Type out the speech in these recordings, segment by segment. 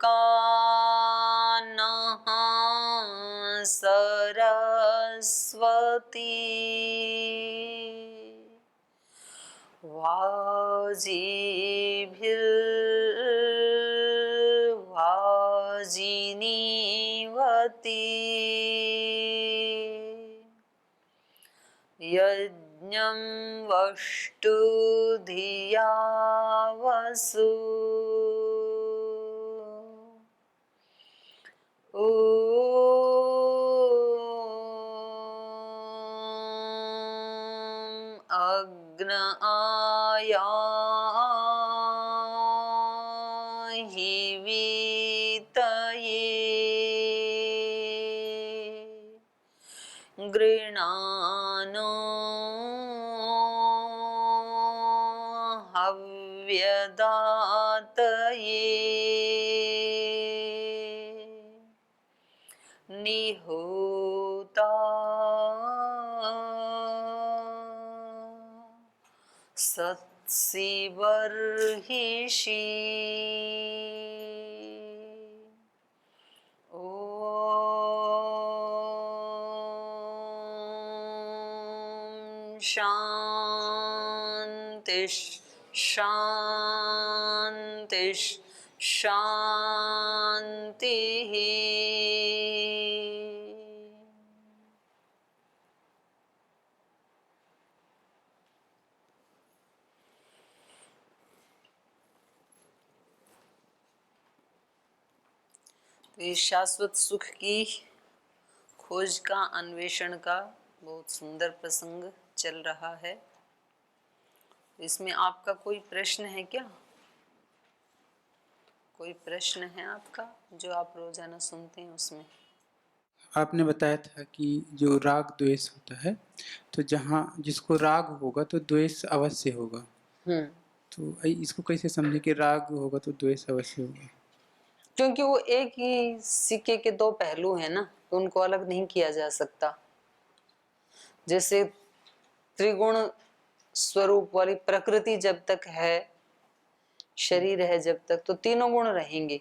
कानः सरस्वती वाजिनीवती यज्ञं वष्टु धिया वसु ॐ अग्नयाहि वीतये गृणानो हव्यदातये निहोता सत्सि बर्हिषि ॐ शान्ति शान्ति शान्तिः। तो इस शाश्वत सुख की खोज का, अन्वेषण का बहुत सुंदर प्रसंग चल रहा है। इसमें आपका कोई प्रश्न है क्या? कोई प्रश्न है आपका जो आप रोजाना सुनते हैं उसमें? आपने बताया था कि जो राग द्वेष होता है, तो जहाँ जिसको राग होगा तो द्वेष अवश्य होगा। तो इसको कैसे समझे कि राग होगा तो द्वेष अवश्य होगा? क्योंकि वो एक ही सिक्के के दो पहलू हैं ना, तो उनको अलग नहीं किया जा सकता। जैसे त्रिगुण स्वरूप वाली प्रकृति जब तक है, शरीर है जब तक, तो तीनों गुण रहेंगे,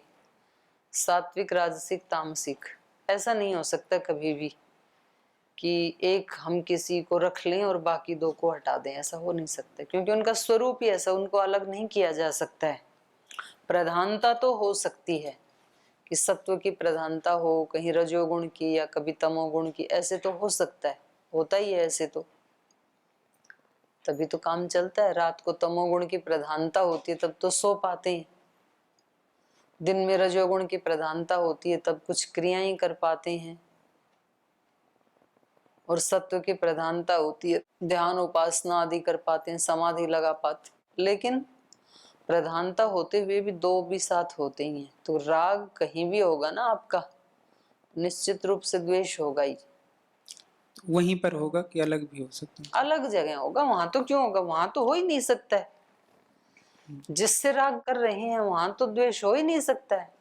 सात्विक, राजसिक, तामसिक। ऐसा नहीं हो सकता कभी भी कि एक हम किसी को रख लें और बाकी दो को हटा दें। ऐसा हो नहीं सकता, क्योंकि उनका स्वरूप ही ऐसा, उनको अलग नहीं किया जा सकता है। प्रधानता तो हो सकती है कि सत्व की प्रधानता हो, कहीं रजोगुण की या कभी तमोगुण की, ऐसे तो हो सकता है, होता ही है ऐसे तो, तभी तो काम चलता है। रात को तमोगुण की प्रधानता होती है तब तो सो पाते हैं, दिन में रजोगुण की प्रधानता होती है तब कुछ क्रियाएं कर पाते हैं, और सत्व की प्रधानता होती है ध्यान उपासना आदि कर पाते हैं, समाधि लगा पाते। लेकिन प्रधानता होते हुए भी दो भी साथ होते ही हैं। तो राग कहीं भी होगा ना आपका, निश्चित रूप से द्वेष होगा ही। वहीं पर होगा कि अलग भी हो सकता है? अलग जगह होगा, वहां तो क्यों होगा, वहां तो हो ही नहीं सकता है। जिससे राग कर रहे हैं वहां तो द्वेष हो ही नहीं सकता है,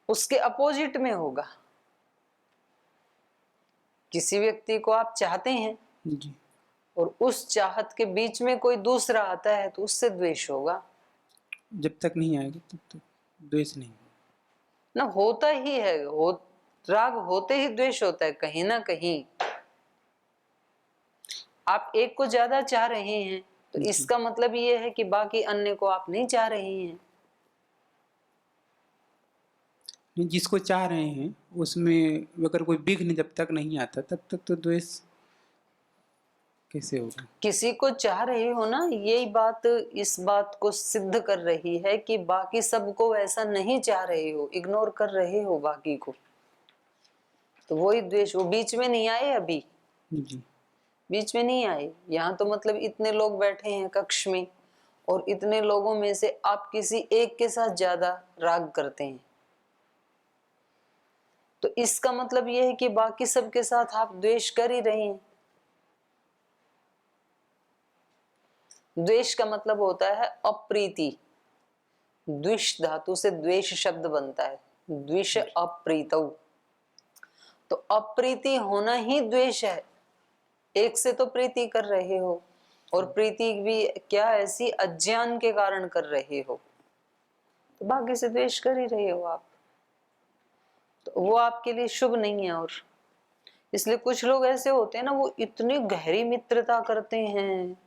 उसके अपोजिट में होगा। किसी व्यक्ति को आप चाहते हैं जी। और उस चाहत के बीच में कोई दूसरा आता है तो उससे द्वेष होगा। जब तक नहीं आएगा तब तक द्वेष नहीं होगा ना, होता ही है, राग होते ही द्वेष होता है कहीं ना कहीं। आप एक को ज्यादा चाह रहे हैं तो इसका मतलब ये है कि बाकी अन्य को आप नहीं चाह रहे हैं। नहीं, जिसको चाह रहे हैं उसमें अगर कोई विघ्न जब तक नहीं आता तब तक तो द्वेष कैसे होगा? किसी को चाह रहे हो ना, यही बात इस बात को सिद्ध कर रही है कि बाकी सबको ऐसा नहीं चाह रहे हो, इग्नोर कर रहे हो बाकी को, तो वही द्वेष। वो बीच में नहीं आए अभी, जी। बीच में नहीं आए। यहाँ तो मतलब इतने लोग बैठे हैं कक्ष में और इतने लोगों में से आप किसी एक के साथ ज्यादा राग करते हैं, तो इसका मतलब यह है कि बाकी सबके साथ आप द्वेष कर ही रहे हैं। द्वेष का मतलब होता है अप्रीति। द्विष धातु से द्वेष शब्द बनता है, द्विष अप्रीतौ। तो अप्रीति होना ही द्वेष है। एक से तो प्रीति कर रहे हो, और प्रीति भी क्या ऐसी अज्ञान के कारण कर रहे हो। तो बाकी से द्वेष कर ही रहे हो आप, तो वो आपके लिए शुभ नहीं है। और इसलिए कुछ लोग ऐसे होते हैं ना, वो इतनी गहरी मित्रता करते हैं,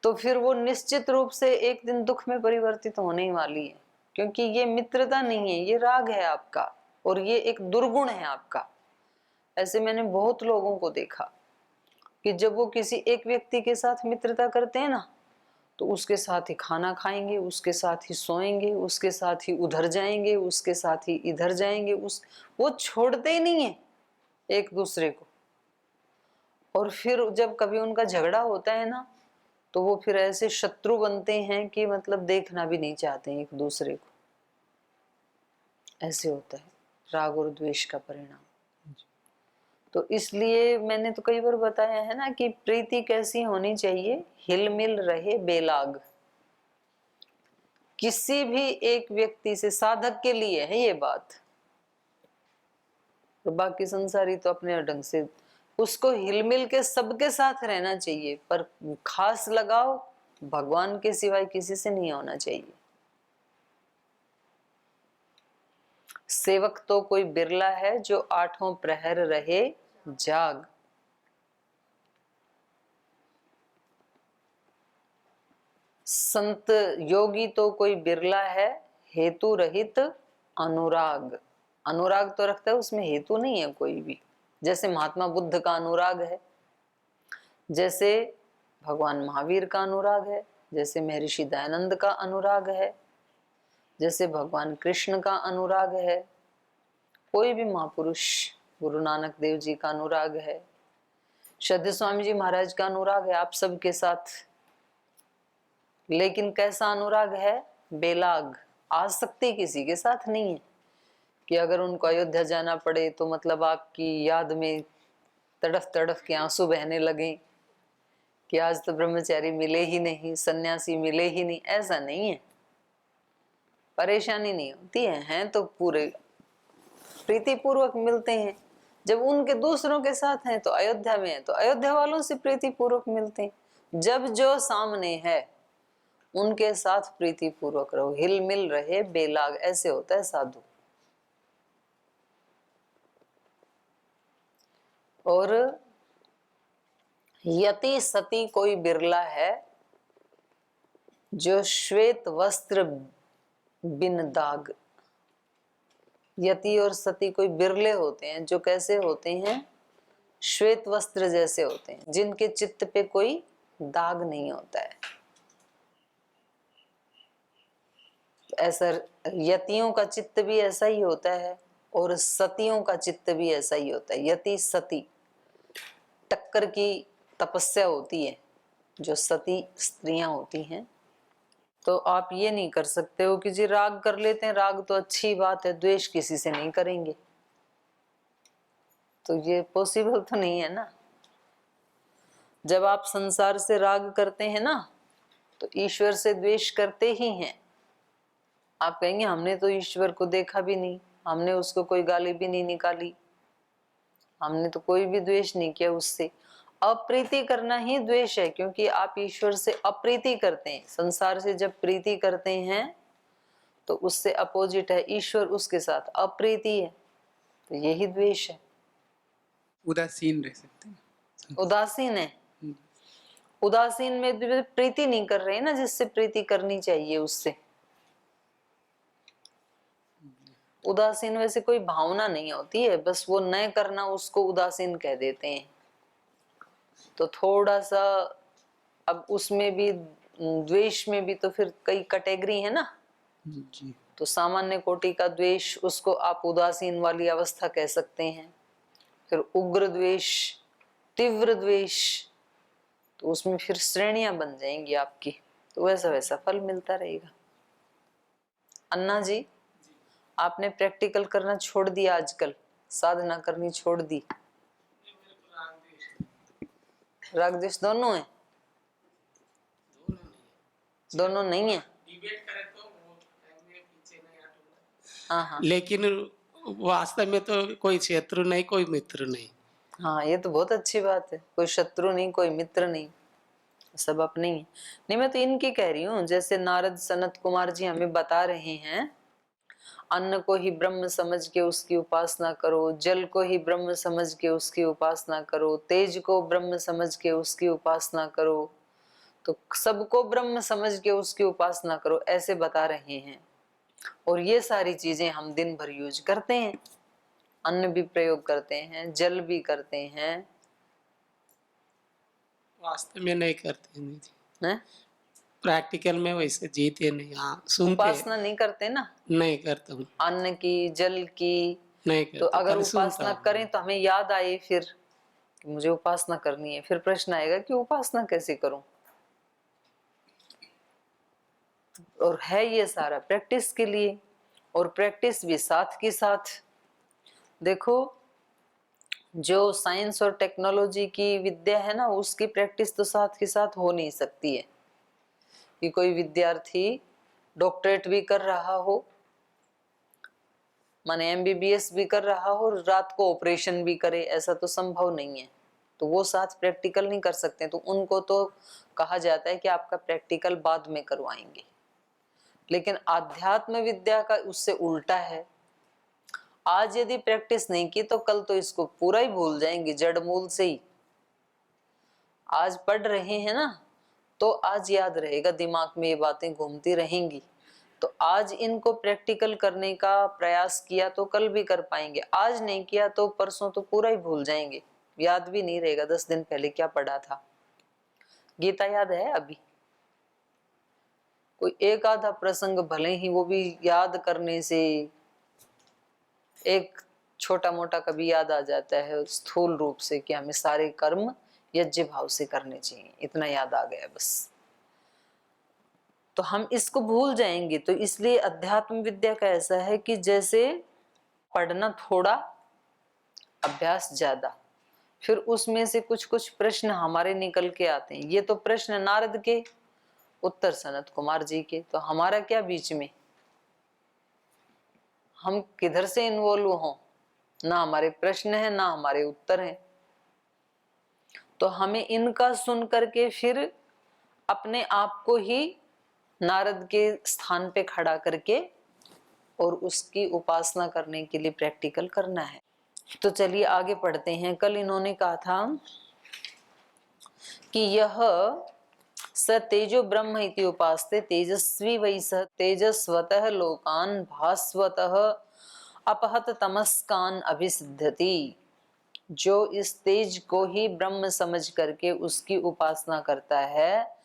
तो फिर वो निश्चित रूप से एक दिन दुख में परिवर्तित होने ही वाली है, क्योंकि ये मित्रता नहीं है, ये राग है आपका, और ये एक दुर्गुण है आपका। ऐसे मैंने बहुत लोगों को देखा कि जब वो किसी एक व्यक्ति के साथ मित्रता करते हैं ना, तो उसके साथ ही खाना खाएंगे, उसके साथ ही सोएंगे, उसके साथ ही उधर जाएंगे, उसके साथ ही इधर जाएंगे, वो छोड़ते ही नहीं है एक दूसरे को। और फिर जब कभी उनका झगड़ा होता है ना, तो वो फिर ऐसे शत्रु बनते हैं कि मतलब देखना भी नहीं चाहते हैं एक दूसरे को। ऐसे होता है राग और द्वेष का परिणाम। तो इसलिए मैंने तो कई बार बताया है ना कि प्रीति कैसी होनी चाहिए, हिलमिल रहे बेलाग। किसी भी एक व्यक्ति से, साधक के लिए है ये बात, और बाकी संसारी तो अपने ढंग से, उसको हिलमिल के सबके साथ रहना चाहिए, पर खास लगाव भगवान के सिवाय किसी से नहीं होना चाहिए। सेवक तो कोई बिरला है जो आठों प्रहर रहे जाग। संत योगी तो कोई बिरला है हेतु रहित अनुराग। अनुराग तो रखता है, उसमें हेतु नहीं है कोई भी। जैसे महात्मा बुद्ध का अनुराग है, जैसे भगवान महावीर का अनुराग है, जैसे महर्षि दयानंद का अनुराग है, जैसे भगवान कृष्ण का अनुराग है, कोई भी महापुरुष, गुरु नानक देव जी का अनुराग है, श्रद्धेय स्वामी जी महाराज का अनुराग है आप सबके साथ। लेकिन कैसा अनुराग है? बेलाग, आसक्ति किसी के साथ नहीं है कि अगर उनको अयोध्या जाना पड़े तो मतलब आपकी याद में तड़फ तड़फ के आंसू बहने लगे कि आज तो ब्रह्मचारी मिले ही नहीं, सन्यासी मिले ही नहीं। ऐसा नहीं है, परेशानी नहीं होती है, हैं तो पूरे प्रीति पूर्वक मिलते हैं। जब उनके दूसरों के साथ हैं तो अयोध्या में है तो अयोध्या वालों से प्रीति पूर्वक मिलते हैं। जब जो सामने है उनके साथ प्रीति पूर्वक रहो, हिल मिल रहे बेलाग। ऐसे होता है साधु। और यति सती कोई बिरला है जो श्वेत वस्त्र बिन दाग। यति और सती कोई बिरले होते हैं जो कैसे होते हैं? श्वेत वस्त्र जैसे होते हैं, जिनके चित्त पे कोई दाग नहीं होता है। ऐसा यतियों का चित्त भी ऐसा ही होता है और सतियों का चित्त भी ऐसा ही होता है। यति सती टक्कर की तपस्या होती है जो सती स्त्रियां होती हैं। तो आप ये नहीं कर सकते हो कि जी राग कर लेते हैं, राग तो अच्छी बात है, द्वेष किसी से नहीं करेंगे, तो ये पॉसिबल तो नहीं है ना। जब आप संसार से राग करते हैं ना तो ईश्वर से द्वेष करते ही हैं। आप कहेंगे हमने तो ईश्वर को देखा भी नहीं, हमने उसको कोई गाली भी नहीं निकाली, हमने तो कोई भी द्वेष नहीं किया उससे। अप्रीति करना ही द्वेष है, क्योंकि आप ईश्वर से अप्रीति करते हैं। संसार से जब प्रीति करते हैं तो उससे अपोजिट है ईश्वर, उसके साथ अप्रीति है, तो यही द्वेष है। उदासीन रह सकते हैं। उदासीन है, उदासीन में प्रीति नहीं कर रहे ना, जिससे प्रीति करनी चाहिए उससे। उदासीन वैसे कोई भावना नहीं होती है, बस वो न करना उसको उदासीन कह देते हैं। तो थोड़ा सा अब उसमें भी द्वेष में भी तो फिर कई कैटेगरी है ना जी। तो सामान्य कोटि का द्वेष, उसको आप उदासीन वाली अवस्था कह सकते हैं। फिर उग्र द्वेष, तीव्र द्वेष, तो उसमें फिर श्रेणियां बन जाएंगी आपकी, तो वैसा वैसा फल मिलता रहेगा। अन्ना जी, आपने प्रैक्टिकल करना छोड़ दिया आजकल, साधना करनी छोड़ दी? राग द्वेष दोनों है? दोनों नहीं है। डिबेट करे तो वो मैं पीछे नहीं हटूंगा। हाँ, लेकिन वास्तव में तो कोई शत्रु नहीं, कोई मित्र नहीं। हाँ, ये तो बहुत अच्छी बात है। कोई शत्रु नहीं, कोई मित्र नहीं, सब अपने ही हैं। नहीं, मैं तो इनकी कह रही हूँ, जैसे नारद सनत कुमार जी हमें बता रहे हैं, अन्न को ही ब्रह्म समझ के उसकी उपासना करो, जल को ही ब्रह्म समझ के उसकी उपासना करो, तेज को ब्रह्म समझ के उसकी उपासना करो, तो सबको ब्रह्म समझ के उसकी उपासना करो, ऐसे बता रहे हैं। और ये सारी चीजें हम दिन भर यूज करते हैं, अन्न भी प्रयोग करते हैं, जल भी करते हैं, वास्तव में नहीं करते हैं जी, हैं? प्रैक्टिकल में वैसे जीते नहीं, हाँ सुनते उपासना नहीं करते ना, नहीं करता हूँ, अन्न की, जल की। नहीं तो करता, अगर खाली सुनता उपासना हूँ। करें तो हमें याद आए फिर कि मुझे उपासना करनी है, फिर प्रश्न आएगा कि उपासना कैसे करूं। और है ये सारा प्रैक्टिस के लिए, और प्रैक्टिस भी साथ के साथ। देखो, जो साइंस और टेक्नोलॉजी की विद्या है ना, उसकी प्रैक्टिस तो साथ के साथ हो नहीं सकती है कि कोई विद्यार्थी डॉक्टरेट भी कर रहा हो, माने एमबीबीएस भी कर रहा हो, रात को ऑपरेशन भी करे, ऐसा तो संभव नहीं है। तो वो साथ प्रैक्टिकल नहीं कर सकते, तो उनको तो कहा जाता है कि आपका प्रैक्टिकल बाद में करवाएंगे। लेकिन आध्यात्म विद्या का उससे उल्टा है, आज यदि प्रैक्टिस नहीं की तो कल तो इसको पूरा ही भूल जाएंगे, जड़ मूल से ही। आज पढ़ रहे हैं ना, तो आज याद रहेगा, दिमाग में ये बातें घूमती रहेंगी। तो आज इनको प्रैक्टिकल करने का प्रयास किया तो कल भी कर पाएंगे, आज नहीं किया तो परसों तो पूरा ही भूल जाएंगे, याद भी नहीं रहेगा 10 दिन पहले क्या पढ़ा था। गीता याद है अभी? कोई एक आधा प्रसंग भले ही वो भी याद करने से एक छोटा मोटा कभी याद आ जाता है स्थूल रूप से कि हमें सारे कर्म यज्ञ भाव से करने चाहिए, इतना याद आ गया बस, तो हम इसको भूल जाएंगे। तो इसलिए अध्यात्म विद्या का ऐसा है कि जैसे पढ़ना थोड़ा, अभ्यास ज्यादा, फिर उसमें से कुछ कुछ प्रश्न हमारे निकल के आते हैं। ये तो प्रश्न नारद के, उत्तर सनत कुमार जी के, तो हमारा क्या बीच में, हम किधर से इन्वॉल्व हों? ना हमारे प्रश्न है ना हमारे उत्तर हैं। तो हमें इनका सुन करके फिर अपने आप को ही नारद के स्थान पे खड़ा करके और उसकी उपासना करने के लिए प्रैक्टिकल करना है। तो चलिए आगे पढ़ते हैं। कल इन्होंने कहा था कि यह स तेजो ब्रह्म इति उपास्ते तेजस्वी वै स तेजस्वतः लोकान भास्वतः अपहत तमस्कान अभिसिद्धति। जो इस तेज को ही ब्रह्म समझ करके उसकी उपासना करता है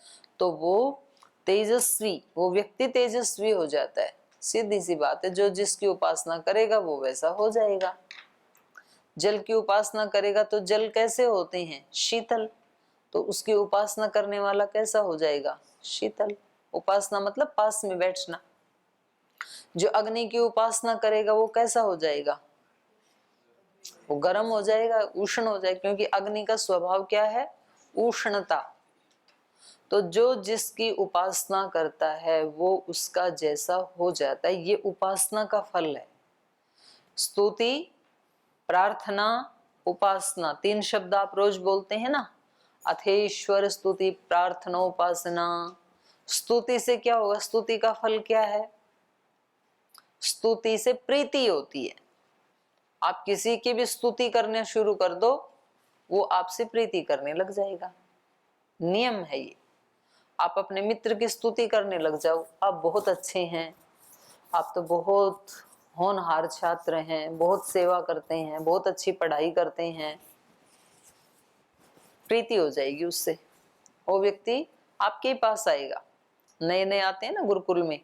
तो वो तेजस्वी, वो व्यक्ति तेजस्वी हो जाता है। सीधी सी बात है, जो जिसकी उपासना करेगा वो वैसा हो जाएगा। जल की उपासना करेगा तो जल कैसे होते हैं? शीतल। तो उसकी उपासना करने वाला कैसा हो जाएगा? शीतल। उपासना मतलब पास में बैठना। जो अग्नि की उपासना करेगा वो कैसा हो जाएगा? वो गर्म हो जाएगा, उष्ण हो जाएगा, क्योंकि अग्नि का स्वभाव क्या है? उष्णता। तो जो जिसकी उपासना करता है वो उसका जैसा हो जाता है। ये उपासना का फल है। स्तुति, प्रार्थना, उपासना, 3 शब्द आप रोज बोलते हैं ना, अथेश्वर स्तुति प्रार्थना उपासना। स्तुति से क्या होगा? स्तुति का फल क्या है? स्तुति से प्रीति होती है। आप किसी की भी स्तुति करने शुरू कर दो, वो आपसे प्रीति करने लग जाएगा। नियम है ये। आप अपने मित्र की स्तुति करने लग जाओ, आप बहुत अच्छे हैं, आप तो बहुत होनहार छात्र हैं, बहुत सेवा करते हैं, बहुत अच्छी पढ़ाई करते हैं, प्रीति हो जाएगी उससे। वो व्यक्ति आपके ही पास आएगा। नए नए आते हैं ना गुरुकुल में,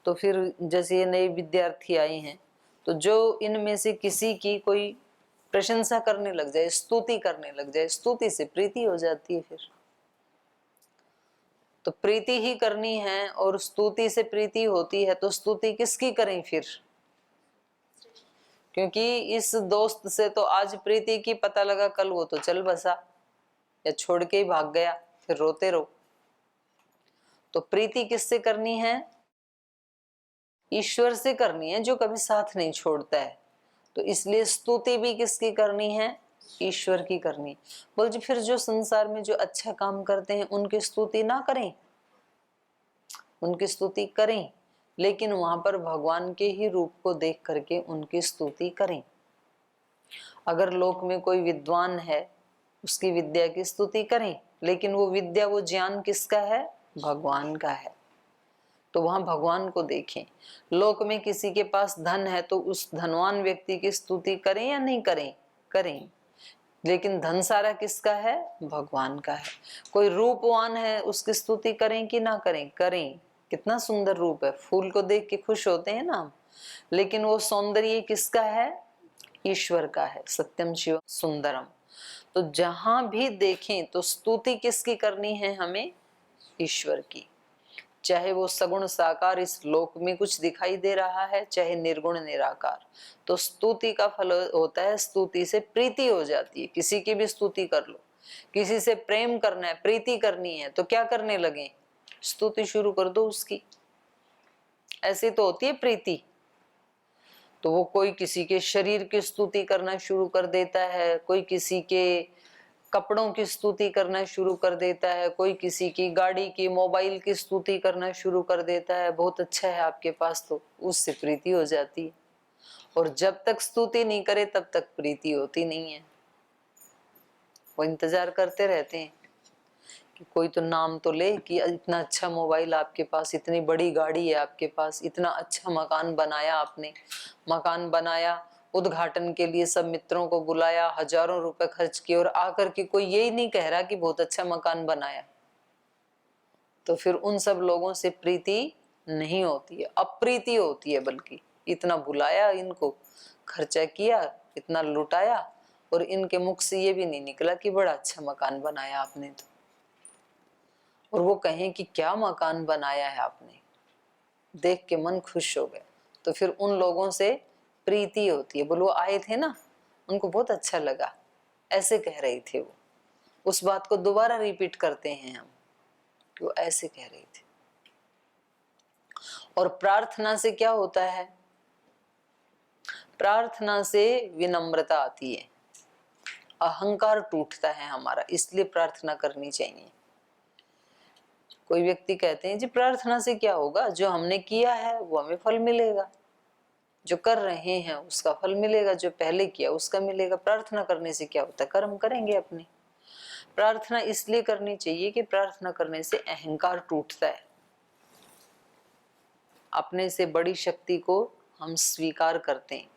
तो फिर जैसे ये नए विद्यार्थी आए हैं, तो जो इनमें से किसी की कोई प्रशंसा करने लग जाए, स्तुति करने लग जाए, स्तुति से प्रीति हो जाती है। फिर तो प्रीति ही करनी है और स्तुति से प्रीति होती है, तो स्तुति किसकी करें फिर? क्योंकि इस दोस्त से तो आज प्रीति की पता लगा, कल वो तो चल बसा या छोड़ के ही भाग गया, फिर रोते रहो। तो प्रीति किससे करनी है? ईश्वर से करनी है, जो कभी साथ नहीं छोड़ता है। तो इसलिए स्तुति भी किसकी करनी है? ईश्वर की करनी। बोल जी फिर जो संसार में जो अच्छा काम करते हैं उनकी स्तुति ना करें? उनकी स्तुति करें, लेकिन वहां पर भगवान के ही रूप को देख करके उनकी स्तुति करें। अगर लोक में कोई विद्वान है, उसकी विद्या की स्तुति करें, लेकिन वो विद्या, वो ज्ञान किसका है? भगवान का है। तो वहां भगवान को देखें। लोक में किसी के पास धन है तो उस धनवान व्यक्ति की स्तुति करें या नहीं करें? करें, लेकिन धन सारा किसका है? भगवान का है। कोई रूपवान है, उसकी स्तुति करें कि ना करें? करें। कितना सुंदर रूप है, फूल को देख के खुश होते हैं ना हम, लेकिन वो सौंदर्य किसका है? ईश्वर का है। सत्यम शिव सुंदरम। तो जहां भी देखें तो स्तुति किसकी करनी है हमें? ईश्वर की। चाहे वो सगुण साकार इस लोक में कुछ दिखाई दे रहा है, चाहे निर्गुण निराकार, तो स्तुति का फल होता है, स्तुति से प्रीति हो जाती है। किसी की भी स्तुति कर लो, किसी से प्रेम करना है, प्रीति करनी है, तो क्या करने लगे? स्तुति शुरू कर दो उसकी। ऐसी तो होती है प्रीति। तो वो कोई किसी के शरीर की स्तुति करना शुरू कर देता है, कोई किसी के कपड़ों की स्तुति करना शुरू कर देता है, कोई किसी की गाड़ी की, मोबाइल की स्तुति करना शुरू कर देता है। बहुत अच्छा है आपके पास, तो उससे प्रीति हो जाती है। और जब तक स्तुति नहीं करे तब तक प्रीति होती नहीं है। वो इंतजार करते रहते हैं कि कोई तो नाम तो ले कि इतना अच्छा मोबाइल आपके पास, इतनी बड़ी गाड़ी है आपके पास, इतना अच्छा मकान बनाया आपने। मकान बनाया, उद्घाटन के लिए सब मित्रों को बुलाया, हजारों रुपए खर्च किए, और आकर के कोई यही नहीं कह रहा कि बहुत अच्छा मकान बनाया, तो फिर उन सब लोगों से प्रीति नहीं होती है, अप्रीति होती है। बल्कि इतना बुलाया, इनको खर्चा किया, इतना लुटाया, और इनके मुख से ये भी नहीं निकला कि बड़ा अच्छा मकान बनाया आपने। तो और वो कहें कि क्या मकान बनाया है आपने, देख के मन खुश हो गया, तो फिर उन लोगों से प्रीति होती है। बोलो वो आए थे ना, उनको बहुत अच्छा लगा, ऐसे कह रही थी वो, उस बात को दोबारा रिपीट करते हैं हम, वो ऐसे कह रही थी। और प्रार्थना से क्या होता है? प्रार्थना से विनम्रता आती है, अहंकार टूटता है हमारा, इसलिए प्रार्थना करनी चाहिए। कोई व्यक्ति कहते हैं जी प्रार्थना से क्या होगा, जो हमने किया है वो हमें फल मिलेगा, जो कर रहे हैं उसका फल मिलेगा, जो पहले किया उसका मिलेगा। प्रार्थना करने से क्या होता है? कर्म करेंगे अपने। प्रार्थना इसलिए करनी चाहिए कि प्रार्थना करने से अहंकार टूटता है, अपने से बड़ी शक्ति को हम स्वीकार करते हैं।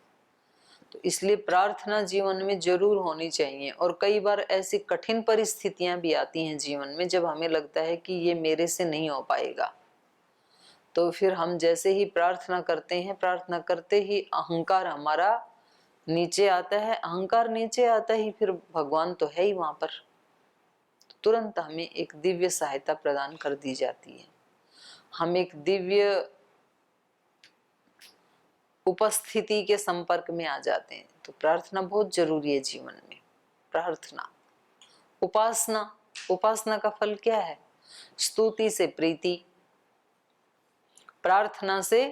तो इसलिए प्रार्थना जीवन में जरूर होनी चाहिए। और कई बार ऐसी कठिन परिस्थितियां भी आती हैं जीवन में, जब हमें लगता है कि ये मेरे से नहीं हो पाएगा, तो फिर हम जैसे ही प्रार्थना करते हैं, प्रार्थना करते ही अहंकार हमारा नीचे आता है। अहंकार नीचे आता ही फिर भगवान तो है ही वहां पर, तो तुरंत हमें एक दिव्य सहायता प्रदान कर दी जाती है, हम एक दिव्य उपस्थिति के संपर्क में आ जाते हैं। तो प्रार्थना बहुत जरूरी है जीवन में। प्रार्थना, उपासना, उपासना का फल क्या है? स्तुति से प्रीति, प्रार्थना से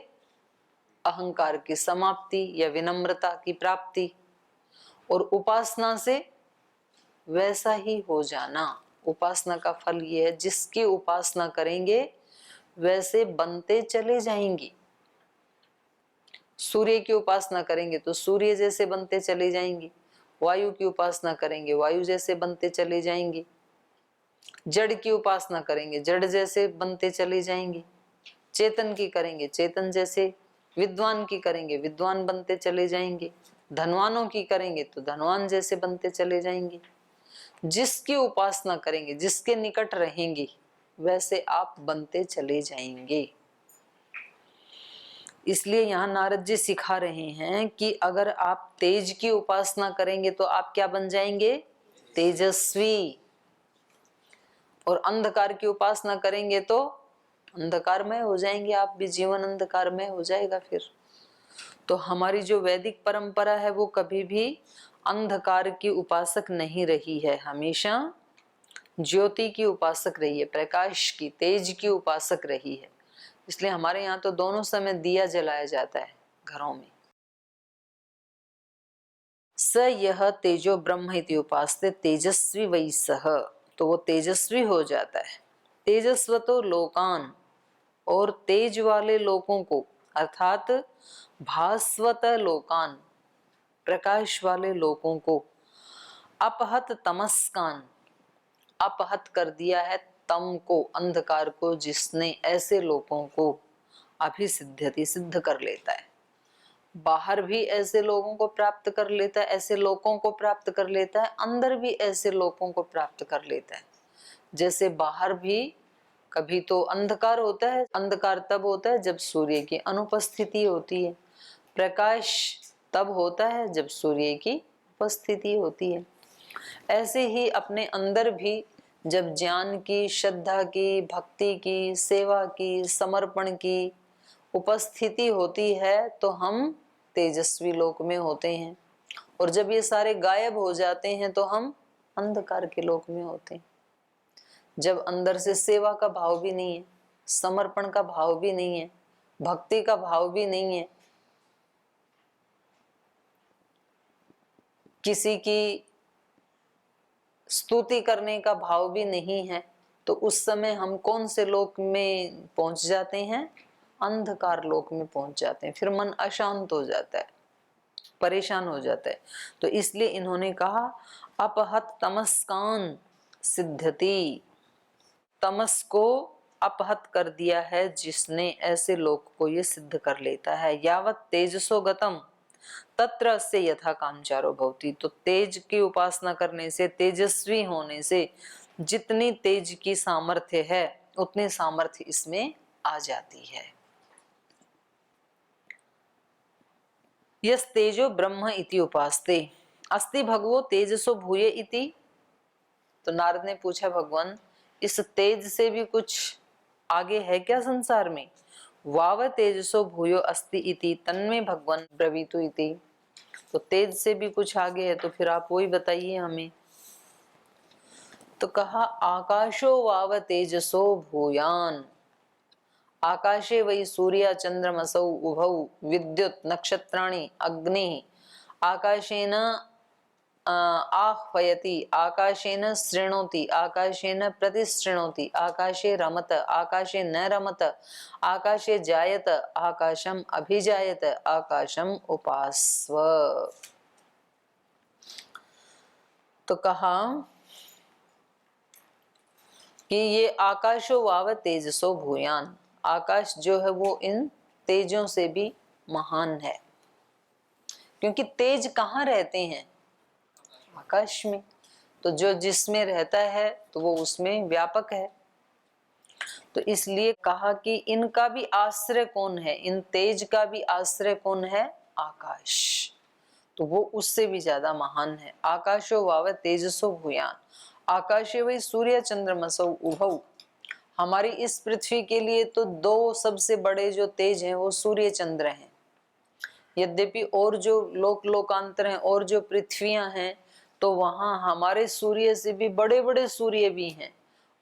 अहंकार की समाप्ति या विनम्रता की प्राप्ति, और उपासना से वैसा ही हो जाना। उपासना का फल ये है, जिसकी उपासना करेंगे वैसे बनते चले जाएंगे। सूर्य की उपासना करेंगे तो सूर्य जैसे बनते चले जाएंगे, वायु की उपासना करेंगे वायु जैसे बनते चले जाएंगे, जड़ की उपासना करेंगे जड़ जैसे बनते चले जाएंगे, चेतन की करेंगे चेतन जैसे, विद्वान की करेंगे विद्वान बनते चले जाएंगे, धनवानों की करेंगे तो धनवान जैसे बनते चले जाएंगे। जिसकी उपासना करेंगे, जिसके निकट रहेंगे, वैसे आप बनते चले जाएंगे। इसलिए यहाँ नारद जी सिखा रहे हैं कि अगर आप तेज की उपासना करेंगे तो आप क्या बन जाएंगे? तेजस्वी। और अंधकार की उपासना करेंगे तो अंधकारमय हो जाएंगे आप भी, जीवन अंधकारमय हो जाएगा फिर। तो हमारी जो वैदिक परंपरा है वो कभी भी अंधकार की उपासक नहीं रही है, हमेशा ज्योति की उपासक रही है, प्रकाश की, तेज की उपासक रही है। इसलिए हमारे यहाँ तो दोनों समय दिया जलाया जाता है घरों में। स यह तेजो ब्रह्म इति उपास्ते तेजस्वी वै सह, तो वो तेजस्वी हो जाता है। तेजस्वतो लोकान, और तेज वाले लोगों को, अर्थात भास्वत लोकान, प्रकाश वाले लोगों को, अपहत तमस्कान, अपहत कर दिया है तम को, अंधकार को, जिसने ऐसे लोगों को अभिसिद्ध्यति, सिद्ध कर लेता है। बाहर भी ऐसे लोगों को प्राप्त कर लेता है, ऐसे लोगों को प्राप्त कर लेता है, अंदर भी ऐसे लोगों को प्राप्त कर लेता है। जैसे बाहर भी कभी तो अंधकार होता है, अंधकार तब होता है जब सूर्य की अनुपस्थिति होती है, प्रकाश तब होता है जब सूर्य की उपस्थिति होती है। ऐसे ही अपने अंदर भी जब ज्ञान की, श्रद्धा की, भक्ति की, सेवा की, समर्पण की उपस्थिति होती है तो हम तेजस्वी लोक में होते हैं, और जब ये सारे गायब हो जाते हैं तो हम अंधकार के लोक में होते हैं। जब अंदर से सेवा का भाव भी नहीं है, समर्पण का भाव भी नहीं है, भक्ति का भाव भी नहीं है, किसी की स्तुति करने का भाव भी नहीं है, तो उस समय हम कौन से लोक में पहुंच जाते हैं? अंधकार लोक में पहुंच जाते हैं। फिर मन अशांत हो जाता है, परेशान हो जाता है। तो इसलिए इन्होंने कहा अपहत तमस्कान सिद्ध्यति, तमस को अपहत कर दिया है जिसने, ऐसे लोक को ये सिद्ध कर लेता है। यावत तेजसो गतम तत्र से यथा कामचारो भवति, तो तेज की उपासना करने से, तेजस्वी होने से जितनी तेज की सामर्थ्य है उतनी सामर्थ्य इसमें आ जाती है। यस तेजो ब्रह्म इति उपास्ते अस्ति भगवो तेजसो भूये इति, तो नारद ने पूछा भगवान इस तेज से भी कुछ आगे है क्या संसार में? वाव तेजसो भूयो अस्ति इति तन्मे भगवान ब्रवीतु इति, तो तेज से भी कुछ आगे है तो फिर आप वही बताइए हमें। तो कहा आकाशो वाव तेजसो भूयान, आकाशे वै सूर्य चंद्रमसौ उभौ विद्युत नक्षत्राणि अग्नि, आकाशेन आह्वयति, आकाशेन शृणोति, आकाशेन प्रतिशृणोति, आकाशे रमत, आकाशे न रमत, आकाशे जायत, आकाशम अभिजायत, आकाशम उपास्व। तो कहा कि ये आकाशो वाव तेजसो भूयान, आकाश जो है वो इन तेजों से भी महान है, क्योंकि तेज कहाँ रहते हैं? आकाश में। तो जो जिसमें रहता है तो वो उसमें व्यापक है। तो इसलिए कहा कि इनका भी आश्रय कौन है? इन तेज का भी आश्रय कौन है? आकाश। तो वो उससे भी ज्यादा महान है। आकाशो वाव तेजसो भूयान, आकाशे वही सूर्य चंद्रमसौ उभौ, हमारी इस पृथ्वी के लिए तो दो सबसे बड़े जो तेज हैं वो सूर्य चंद्र हैं। यद्यपि और जो लोकांतर हैं और जो पृथ्वियां हैं तो वहां हमारे सूर्य से भी बड़े बड़े सूर्य भी हैं,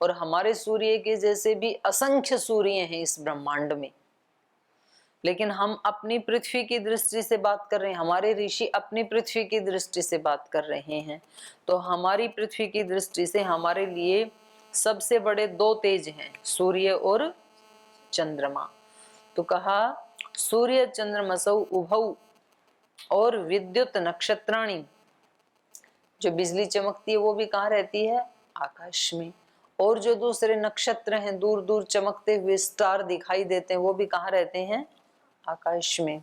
और हमारे सूर्य के जैसे भी असंख्य सूर्य हैं इस ब्रह्मांड में। लेकिन हम अपनी पृथ्वी की दृष्टि से बात कर रहे हैं, हमारे ऋषि अपनी पृथ्वी की दृष्टि से बात कर रहे हैं। तो हमारी पृथ्वी की दृष्टि से हमारे लिए सबसे बड़े दो तेज हैं, सूर्य और चंद्रमा। तो कहा सूर्य चंद्रमसौ उभौ, और विद्युत नक्षत्राणि, जो बिजली चमकती है वो भी कहाँ रहती है? आकाश में। और जो दूसरे नक्षत्र हैं दूर दूर चमकते हुए स्टार दिखाई देते हैं वो भी कहाँ रहते हैं? आकाश में।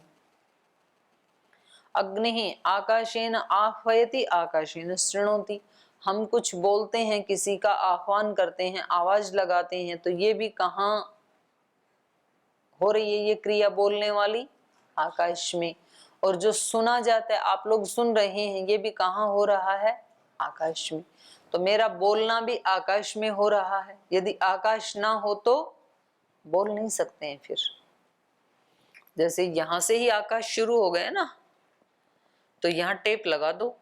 अग्नि आकाशेन आह्वयति आकाशेन शृणोति, हम कुछ बोलते हैं, किसी का आह्वान करते हैं, आवाज लगाते हैं, तो ये भी कहाँ हो रही है ये क्रिया बोलने वाली? आकाश में। और जो सुना जाता है, आप लोग सुन रहे हैं, ये भी कहाँ हो रहा है? आकाश में। तो मेरा बोलना भी आकाश में हो रहा है। यदि आकाश ना हो तो बोल नहीं सकते हैं। फिर जैसे यहां से ही आकाश शुरू हो गए ना, तो यहां टेप लगा दो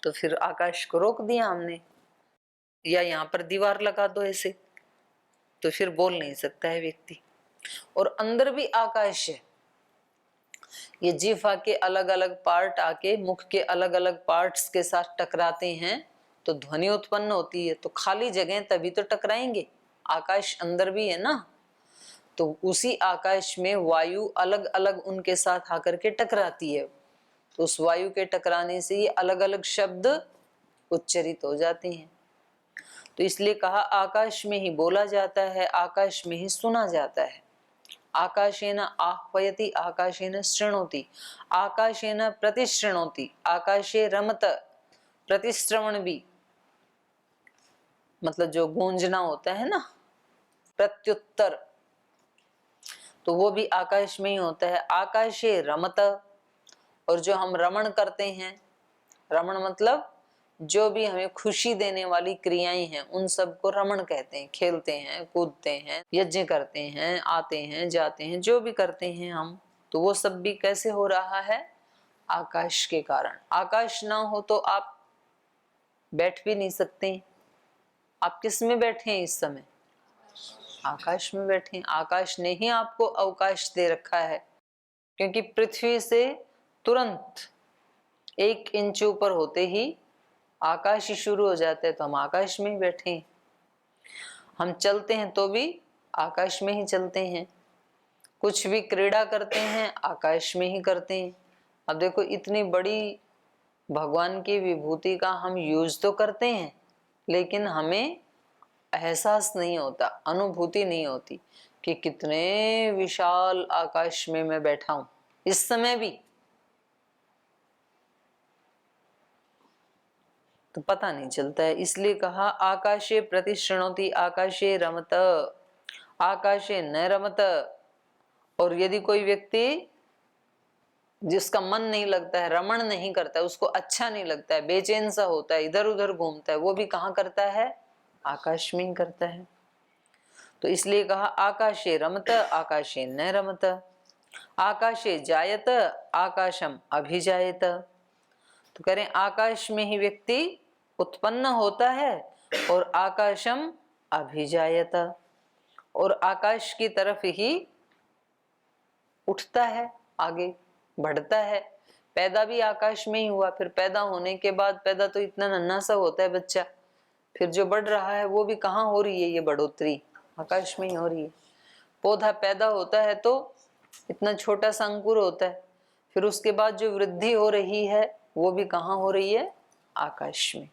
तो फिर आकाश को रोक दिया हमने, या यहां पर दीवार लगा दो ऐसे, तो फिर बोल नहीं सकता है व्यक्ति। और अंदर भी आकाश है, ये जीवा के अलग अलग पार्ट आके मुख के अलग अलग पार्ट्स के साथ टकराते हैं तो ध्वनि उत्पन्न होती है। तो खाली जगह तभी तो टकराएंगे, आकाश अंदर भी है ना, तो उसी आकाश में वायु अलग अलग उनके साथ आकर के टकराती है। तो उस वायु के टकराने से ये अलग अलग शब्द उच्चरित हो जाते हैं। तो इसलिए कहा आकाश में ही बोला जाता है, आकाश में ही सुना जाता है। आकाशेन आह्वयति आकाशेन शृणोति आकाशेन प्रतिशृणोति आकाशे रमत, प्रतिश्रवण भी मतलब जो गूंजना होता है ना, प्रत्युत्तर, तो वो भी आकाश में ही होता है। आकाशे रमत, और जो हम रमण करते हैं, रमण मतलब जो भी हमें खुशी देने वाली क्रियाएं हैं उन सबको रमण कहते हैं। खेलते हैं, कूदते हैं, यज्ञ करते हैं, आते हैं जाते हैं, जो भी करते हैं हम, तो वो सब भी कैसे हो रहा है? आकाश के कारण। आकाश ना हो तो आप बैठ भी नहीं सकते। आप किस में बैठे हैं इस समय? आकाश में बैठे हैं। आकाश ने ही आपको अवकाश दे रखा है, क्योंकि पृथ्वी से तुरंत 1 इंच ऊपर होते ही आकाश ही शुरू हो जाता है। तो हम आकाश में ही बैठे हैं। हम चलते हैं तो भी आकाश में ही चलते हैं। कुछ भी क्रीड़ा करते हैं आकाश में ही करते हैं। अब देखो, इतनी बड़ी भगवान की विभूति का हम यूज तो करते हैं, लेकिन हमें एहसास नहीं होता, अनुभूति नहीं होती कि कितने विशाल आकाश में मैं बैठा हूं इस समय भी। तो पता नहीं चलता है। इसलिए कहा आकाशे प्रतिशृणोति आकाशे रमत आकाशे न रमत। और यदि कोई व्यक्ति जिसका मन नहीं लगता है, रमण नहीं करता है, उसको अच्छा नहीं लगता है, बेचैन सा होता है, इधर उधर घूमता है, वो भी कहाँ करता है? आकाश में ही करता है। तो इसलिए कहा आकाशे रमत आकाशे न रमत आकाशे जायत आकाशम अभिजायत। तो करें आकाश में ही व्यक्ति उत्पन्न होता है और आकाशम अभिजायत, और आकाश की तरफ ही उठता है, आगे बढ़ता है। पैदा भी आकाश में ही हुआ, फिर पैदा होने के बाद, पैदा तो इतना नन्हा सा होता है बच्चा, फिर जो बढ़ रहा है वो भी कहाँ हो रही है? ये बढ़ोतरी आकाश में ही हो रही है। पौधा पैदा होता है तो इतना छोटा सा अंकुर होता है, फिर उसके बाद जो वृद्धि हो रही है वो भी कहाँ हो रही है? आकाश में।